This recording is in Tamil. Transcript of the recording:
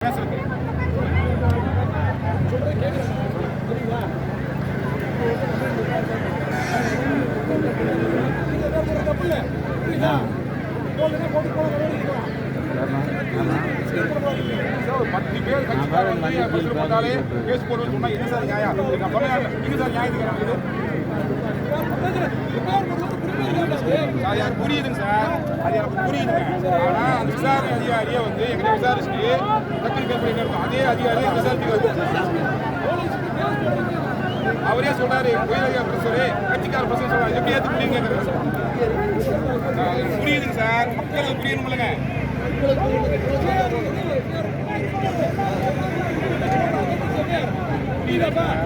10 பேர் கட்சிக்காரங்க போட்டாலே கேஸ் போடுவது சொன்னா என்ன சார் நியாயம்? நான் சொன்னேன் நீங்க சார் நியாயத்துக்கு அது புரியுதுங்க சார், அது எனக்கு புரியுதுங்க. ஆனா அந்த விசாரணை அதிகாரியை வந்து எங்களை விசாரிச்சுட்டு டக்குனு பேர் பண்ணிட்டு இருக்கோம். அதே அதிகாரியை விசாரிச்சு அவரே சொல்றாரு உயரதிகார பிரசரு கட்சிக்கார பிரசர் சொல்றாரு. எப்படி ஏற்று முடியுங்க? புரியுதுங்க சார், மக்களுக்கு புரியணும்லங்க. எல்லா சார்